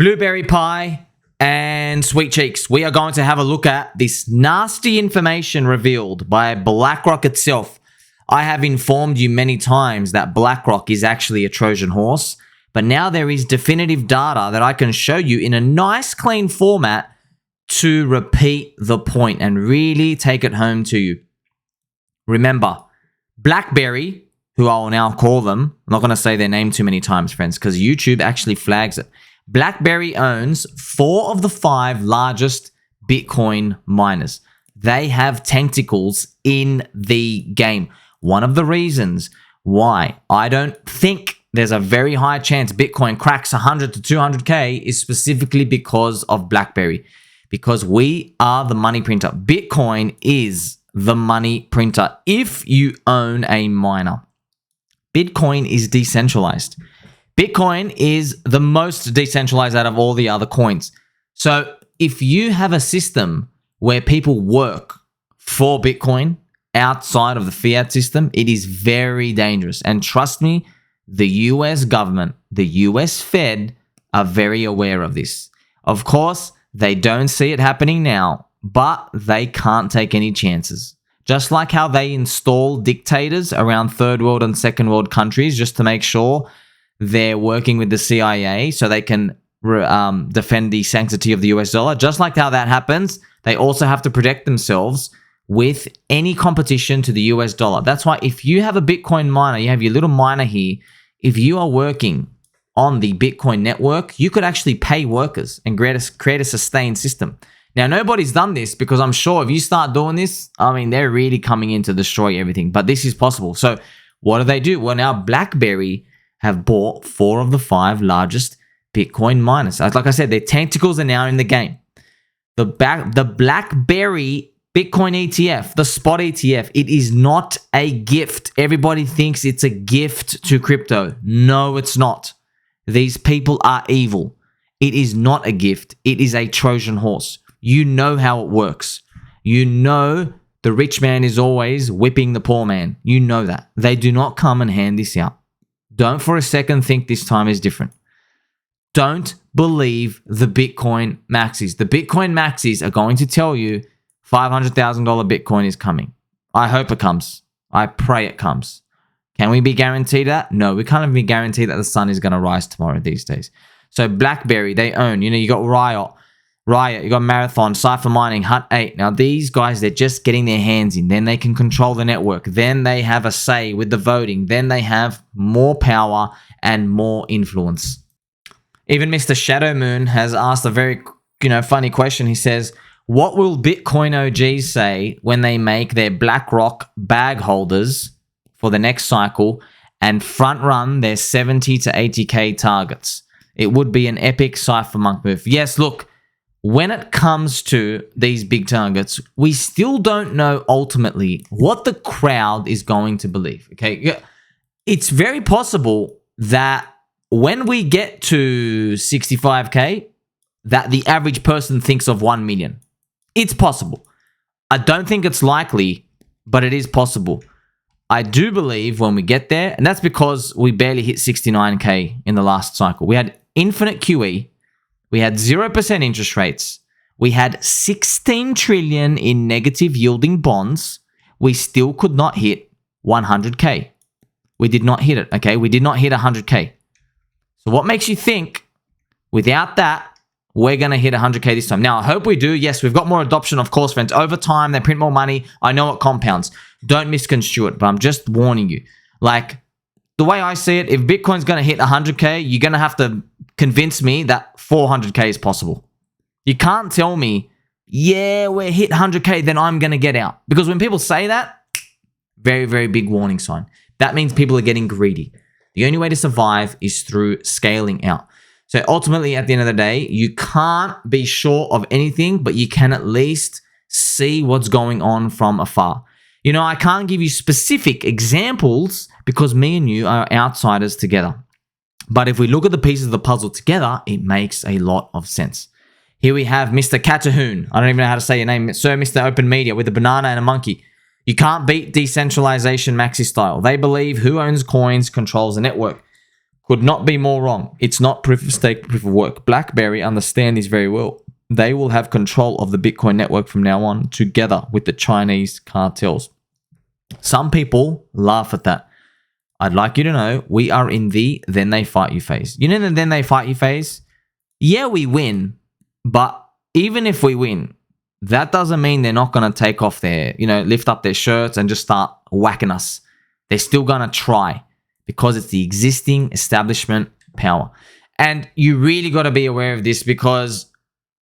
Blueberry Pie and Sweet Cheeks. We are going to have a look at this nasty information revealed by BlackRock itself. I have informed you many times that BlackRock is actually a Trojan horse, but now there is definitive data that I can show you in a nice, clean format to repeat the point and really take it home to you. Remember, Blackberry, who I will now call them, I'm not going to say their name too many times, friends, because YouTube actually flags it. Blackberry owns 4 of the 5 largest Bitcoin miners. They have tentacles in the game. One of the reasons why I don't think there's a very high chance Bitcoin cracks 100 to 200K is specifically because of Blackberry. Because we are the money printer. Bitcoin is the money printer if you own a miner. Bitcoin is decentralized. Bitcoin is the most decentralized out of all the other coins. So if you have a system where people work for Bitcoin outside of the fiat system, it is very dangerous. And trust me, the US government, the US Fed are very aware of this. Of course, they don't see it happening now, but they can't take any chances. Just like how they install dictators around third world and second world countries just to make sure they're working with the CIA so they can defend the sanctity of the US dollar. Just like how that happens, they also have to protect themselves with any competition to the US dollar. That's why if you have a Bitcoin miner, you have your little miner here, if you are working on the Bitcoin network, you could actually pay workers and create a sustained system. Now, nobody's done this because I'm sure if you start doing this, I mean, they're really coming in to destroy everything. But this is possible. So what do? Well, now Blackberry have bought 4 of the 5 largest Bitcoin miners. Like I said, their tentacles are now in the game. The Blackberry Bitcoin ETF, the spot ETF, it is not a gift. Everybody thinks it's a gift to crypto. No, it's not. These people are evil. It is not a gift. It is a Trojan horse. You know how it works. You know the rich man is always whipping the poor man. You know that. They do not come and hand this out. Don't for a second think this time is different. Don't believe the Bitcoin Maxis. The Bitcoin Maxis are going to tell you $500,000 Bitcoin is coming. I hope it comes. I pray it comes. Can we be guaranteed that? No, we can't even be guaranteed that the sun is going to rise tomorrow these days. So Blackberry, they own, you got Riot, you got Marathon, Cypher Mining, Hut 8. Now these guys, they're just getting their hands in. Then they can control the network. Then they have a say with the voting. Then they have more power and more influence. Even Mr. Shadow Moon has asked a very, funny question. He says, what will Bitcoin OGs say when they make their BlackRock bag holders for the next cycle and front run their 70 to 80K targets? It would be an epic cypherpunk move. Yes, look, when it comes to these big targets, we still don't know ultimately what the crowd is going to believe. Okay, it's very possible that when we get to 65K, that the average person thinks of 1 million. It's possible. I don't think it's likely, but it is possible. I do believe when we get there, and that's because we barely hit 69K in the last cycle. We had infinite QE. We had 0% interest rates. We had 16 trillion in negative yielding bonds. We still could not hit 100K. We did not hit it, okay? We did not hit 100K. So what makes you think without that, we're going to hit 100K this time? Now, I hope we do. Yes, we've got more adoption, of course, friends. Over time, they print more money. I know it compounds. Don't misconstrue it, but I'm just warning you. Like, the way I see it, if Bitcoin's going to hit 100K, you're going to have to convince me that 400K is possible. You can't tell me, yeah, we're hit 100K, then I'm going to get out. Because when people say that, very, very big warning sign. That means people are getting greedy. The only way to survive is through scaling out. So ultimately, at the end of the day, you can't be sure of anything, but you can at least see what's going on from afar. I can't give you specific examples because me and you are outsiders together. But if we look at the pieces of the puzzle together, it makes a lot of sense. Here we have Mr. Catahoon. I don't even know how to say your name. Sir, Mr. Open Media with a banana and a monkey. You can't beat decentralization Maxi style. They believe who owns coins controls the network. Could not be more wrong. It's not proof of stake, proof of work. BlackBerry understand this very well. They will have control of the Bitcoin network from now on, together with the Chinese cartels. Some people laugh at that. I'd like you to know we are in the then they fight you phase. You know the then they fight you phase? Yeah, we win, but even if we win, that doesn't mean they're not going to take off their, lift up their shirts and just start whacking us. They're still going to try because it's the existing establishment power. And you really got to be aware of this, because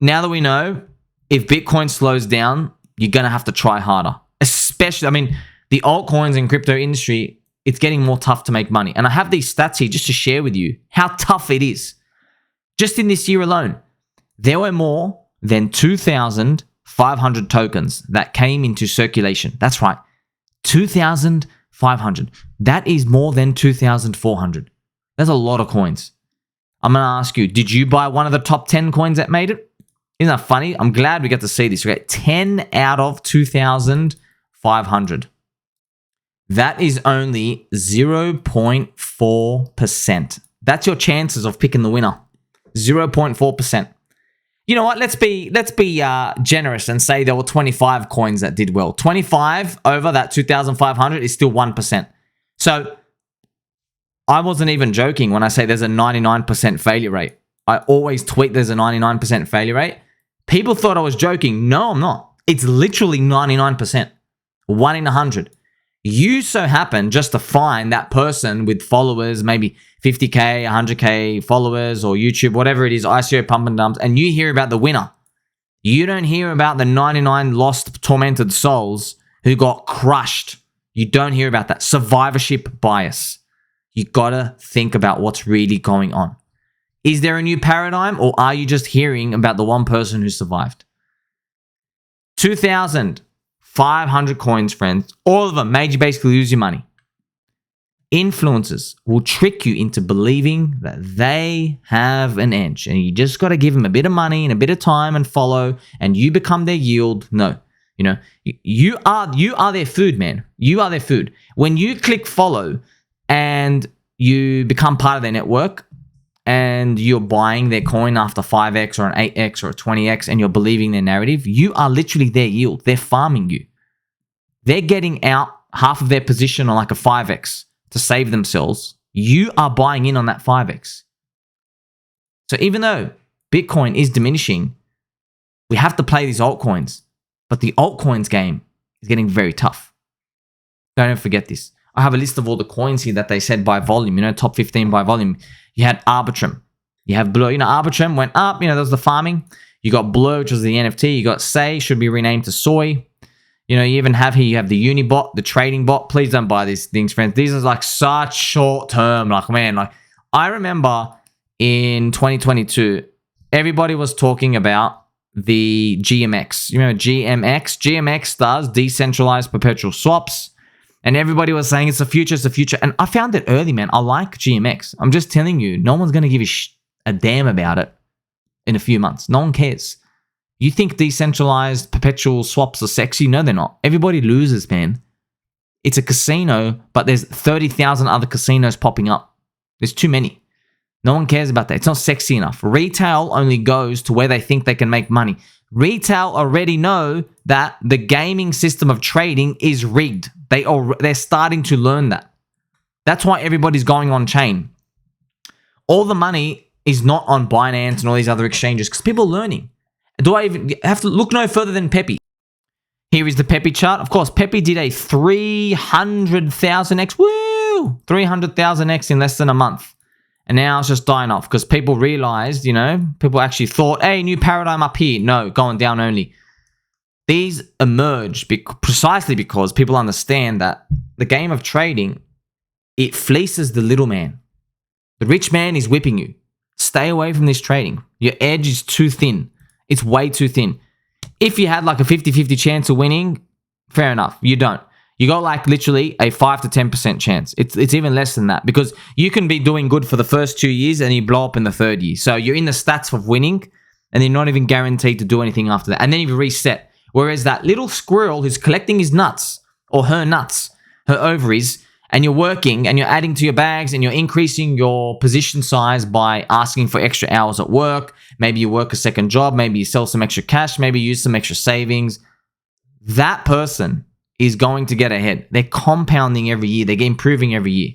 now that we know, if Bitcoin slows down, you're going to have to try harder. Especially, the altcoins and crypto industry, it's getting more tough to make money. And I have these stats here just to share with you how tough it is. Just in this year alone, there were more than 2,500 tokens that came into circulation. That's right, 2,500. That is more than 2,400. That's a lot of coins. I'm going to ask you, did you buy one of the top 10 coins that made it? Isn't that funny? I'm glad we got to see this. We got 10 out of 2,500. That is only 0.4%. That's your chances of picking the winner. 0.4%. You know what? Let's be generous and say there were 25 coins that did well. 25 over that 2,500 is still 1%. So I wasn't even joking when I say there's a 99% failure rate. I always tweet there's a 99% failure rate. People thought I was joking. No, I'm not. It's literally 99%. 1 in 100. You so happen just to find that person with followers, maybe 50K, 100K followers, or YouTube, whatever it is, ICO pump and dumps, and you hear about the winner. You don't hear about the 99 lost, tormented souls who got crushed. You don't hear about that. Survivorship bias. You gotta think about what's really going on. Is there a new paradigm, or are you just hearing about the one person who survived? 2,500 coins, friends. All of them made you basically lose your money. Influencers will trick you into believing that they have an edge, and you just got to give them a bit of money and a bit of time and follow, and you become their yield. No, you are their food, man. You are their food. When you click follow and you become part of their network, and you're buying their coin after 5x or an 8x or a 20x, and you're believing their narrative, you are literally their yield. They're farming you. They're getting out half of their position on like a 5x to save themselves. You are buying in on that 5x. So even though Bitcoin is diminishing, we have to play these altcoins. But the altcoins game is getting very tough. Don't forget this. I have a list of all the coins here that they said by volume, top 15 by volume. You had Arbitrum. You have Blur. Arbitrum went up. There was the farming. You got Blur, which was the NFT. You got Say, should be renamed to Soy. You even have here, you have the Unibot, the trading bot. Please don't buy these things, friends. These are like such short term. I remember in 2022, everybody was talking about the GMX. You remember GMX? GMX does decentralized perpetual swaps. And everybody was saying it's the future, it's the future. And I found it early, man. I like GMX. I'm just telling you, no one's going to give a damn about it in a few months. No one cares. You think decentralized perpetual swaps are sexy? No, they're not. Everybody loses, man. It's a casino, but there's 30,000 other casinos popping up. There's too many. No one cares about that. It's not sexy enough. Retail only goes to where they think they can make money. Retail already know that the gaming system of trading is rigged. They're starting to learn that. That's why everybody's going on chain. All the money is not on Binance and all these other exchanges because people are learning. Do I even have to look no further than Pepe? Here is the Pepe chart. Of course, Pepe did a 300,000x. Woo! 300,000x in less than a month. And now it's just dying off because people realized, people actually thought, hey, new paradigm up here. No, going down only. These emerge precisely because people understand that the game of trading, it fleeces the little man. The rich man is whipping you. Stay away from this trading. Your edge is too thin. It's way too thin. If you had like a 50-50 chance of winning, fair enough. You don't. You got like literally a 5 to 10% chance. It's even less than that because you can be doing good for the first 2 years and you blow up in the third year. So you're in the stats of winning and you're not even guaranteed to do anything after that. And then you reset. Whereas that little squirrel who's collecting his nuts or her nuts, her ovaries, and you're working and you're adding to your bags and you're increasing your position size by asking for extra hours at work. Maybe you work a second job. Maybe you sell some extra cash. Maybe you use some extra savings. That person is going to get ahead. They're compounding every year. They're improving every year.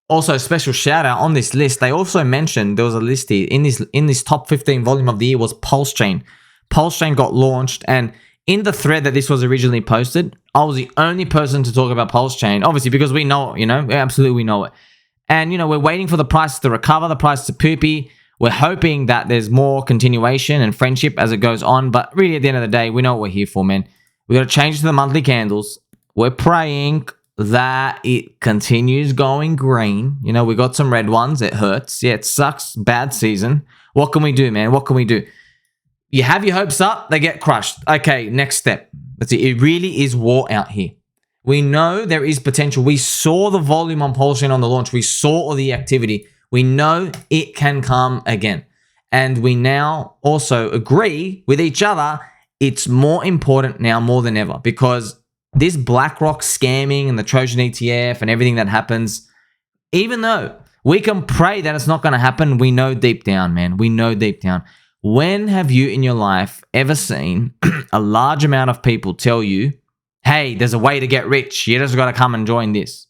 Also, special shout out on this list. They also mentioned there was a list here in this top 15 volume of the year was PulseChain. PulseChain got launched, and in the thread that this was originally posted, I was the only person to talk about PulseChain, obviously because we know it, we absolutely know it. And, we're waiting for the price to recover, the price to poopy. We're hoping that there's more continuation and friendship as it goes on. But really, at the end of the day, we know what we're here for, man. We got to change to the monthly candles. We're praying that it continues going green. We got some red ones. It hurts. Yeah, it sucks. Bad season. What can we do, man? What can we do? You have your hopes up, they get crushed. Okay, next step. Let's see. It really is war out here. We know there is potential. We saw the volume on PulseChain on the launch. We saw all the activity. We know it can come again. And we now also agree with each other it's more important now more than ever, because this BlackRock scamming and the Trojan ETF and everything that happens, even though we can pray that it's not going to happen, we know deep down, man. We know deep down. When have you in your life ever seen a large amount of people tell you, hey, there's a way to get rich. You just got to come and join this.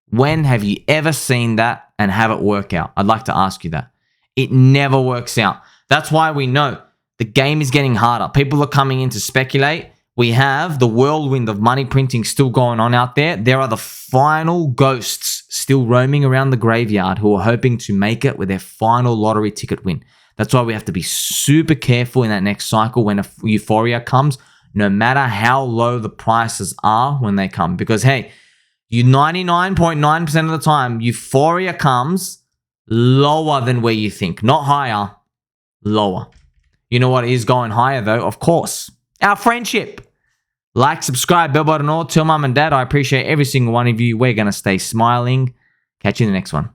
When have you ever seen that and have it work out? I'd like to ask you that. It never works out. That's why we know the game is getting harder. People are coming in to speculate. We have the whirlwind of money printing still going on out there. There are the final ghosts still roaming around the graveyard who are hoping to make it with their final lottery ticket win. That's why we have to be super careful in that next cycle when a euphoria comes, no matter how low the prices are when they come. Because, hey, you 99.9% of the time, euphoria comes lower than where you think. Not higher, lower. You know what is going higher, though? Of course, our friendship. Like, subscribe, bell button all. Tell mum and dad I appreciate every single one of you. We're going to stay smiling. Catch you in the next one.